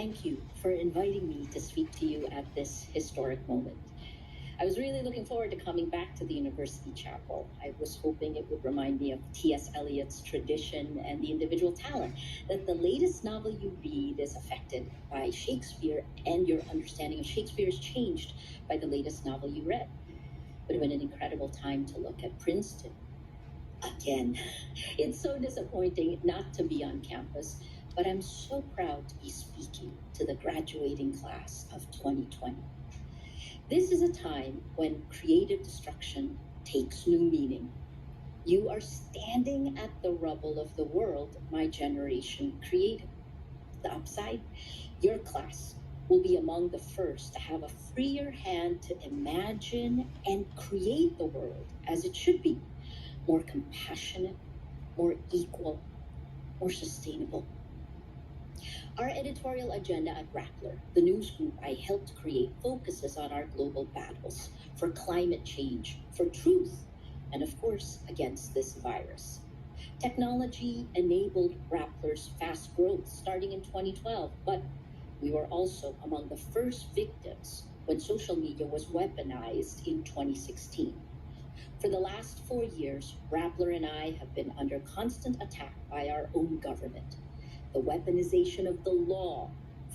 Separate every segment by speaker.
Speaker 1: Thank you for inviting me to speak to you at this historic moment. I was really looking forward to coming back to the University Chapel. I was hoping it would remind me of T.S. Eliot's tradition and the individual talent, that the latest novel you read is affected by Shakespeare and your understanding of Shakespeare is changed by the latest novel you read. But it would have been an incredible time to look at Princeton again. It's so disappointing not to be on campus, but I'm so proud to be speaking to the graduating class of 2020. This is a time when creative destruction takes new meaning. You are standing at the rubble of the world my generation created. The upside, your class will be among the first to have a freer hand to imagine and create the world as it should be, more compassionate, more equal, more sustainable. Our editorial agenda at Rappler, the news group I helped create, focuses on our global battles for climate change, for truth, and of course, against this virus. Technology enabled Rappler's fast growth starting in 2012, but we were also among the first victims when social media was weaponized in 2016. For the last 4 years, Rappler and I have been under constant attack by our own government. The weaponization of the law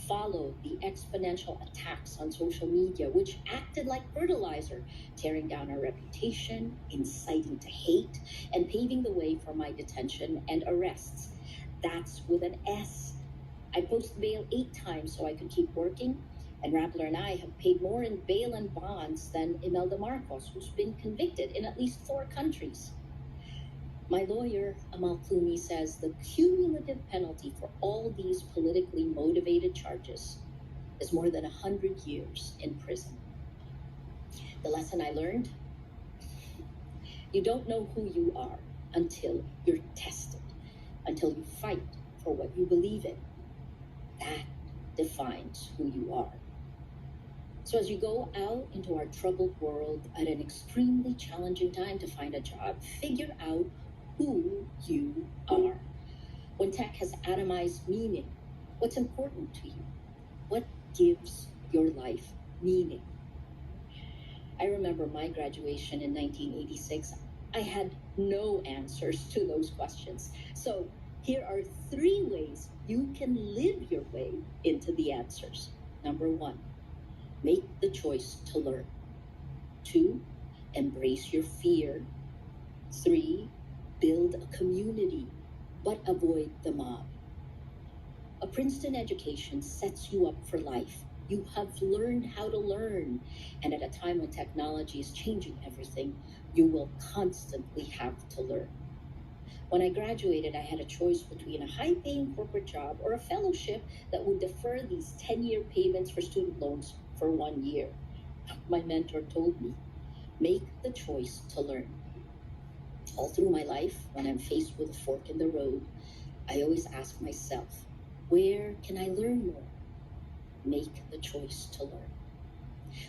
Speaker 1: followed the exponential attacks on social media, which acted like fertilizer, tearing down our reputation, inciting to hate, and paving the way for my detention and arrests. That's with an S. I posted bail 8 times so I could keep working, and Rappler and I have paid more in bail and bonds than Imelda Marcos, who's been convicted in at least 4 countries. My lawyer, Amal Clooney, says the cumulative penalty for all these politically motivated charges is more than 100 years in prison. The lesson I learned: you don't know who you are until you're tested, until you fight for what you believe in. That defines who you are. So as you go out into our troubled world at an extremely challenging time to find a job, figure out who you are. When tech has atomized meaning, what's important to you? What gives your life meaning? I remember my graduation in 1986. I had no answers to those questions. So here are 3 ways you can live your way into the answers. Number 1, make the choice to learn. 2, embrace your fear. 3, build a community, but avoid the mob. A Princeton education sets you up for life. You have learned how to learn. And at a time when technology is changing everything, you will constantly have to learn. When I graduated, I had a choice between a high-paying corporate job or a fellowship that would defer these 10-year payments for student loans for 1 year. My mentor told me, make the choice to learn. All through my life, when I'm faced with a fork in the road, I always ask myself, where can I learn more? Make the choice to learn.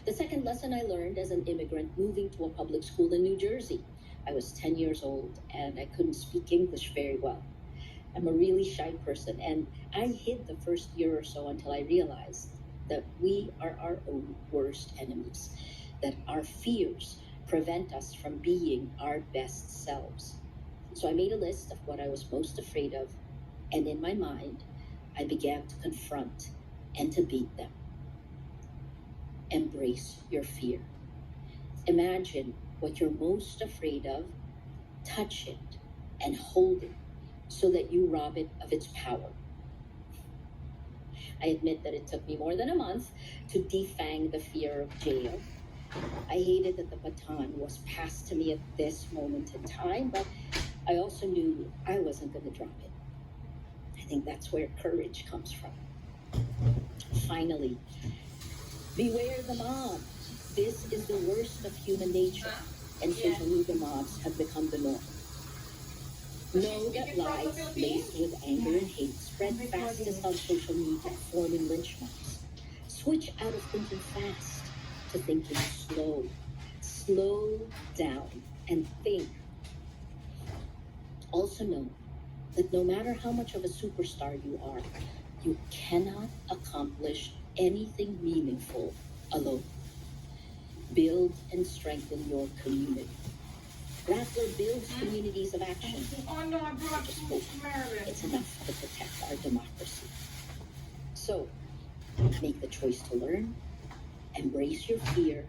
Speaker 1: The second lesson I learned as an immigrant moving to a public school in New Jersey. I was 10 years old and I couldn't speak English very well. I'm a really shy person, and I hid the first year or so until I realized that we are our own worst enemies, that our fears prevent us from being our best selves. So I made a list of what I was most afraid of, and in my mind, I began to confront and to beat them. Embrace your fear. Imagine what you're most afraid of, touch it, and hold it so that you rob it of its power. I admit that it took me more than a month to defang the fear of jail. I hated that the baton was passed to me at this moment in time, but I also knew I wasn't going to drop it. I think that's where courage comes from. Finally, beware the mob. This is the worst of human nature, and social media mobs have become the norm. Know that lies laced with anger and hate spread fastest on social media, forming lynch mobs. Switch out of thinking fast to thinking slow. Slow down and think. Also know that no matter how much of a superstar you are, You cannot accomplish anything meaningful alone. Build and strengthen your community. Rattler builds communities of action.
Speaker 2: Oh no, I brought
Speaker 1: Just
Speaker 2: food
Speaker 1: hope
Speaker 2: to Maryland.
Speaker 1: it's enough to protect our democracy. So, make the choice to learn, embrace your fear,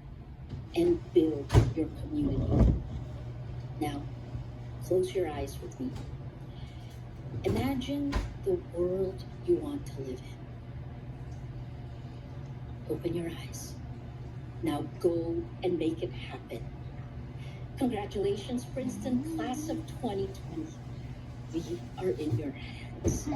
Speaker 1: and build your community. Now, close your eyes with me. Imagine the world you want to live in. Open your eyes. Now go and make it happen. Congratulations, Princeton Class of 2020. We are in your hands.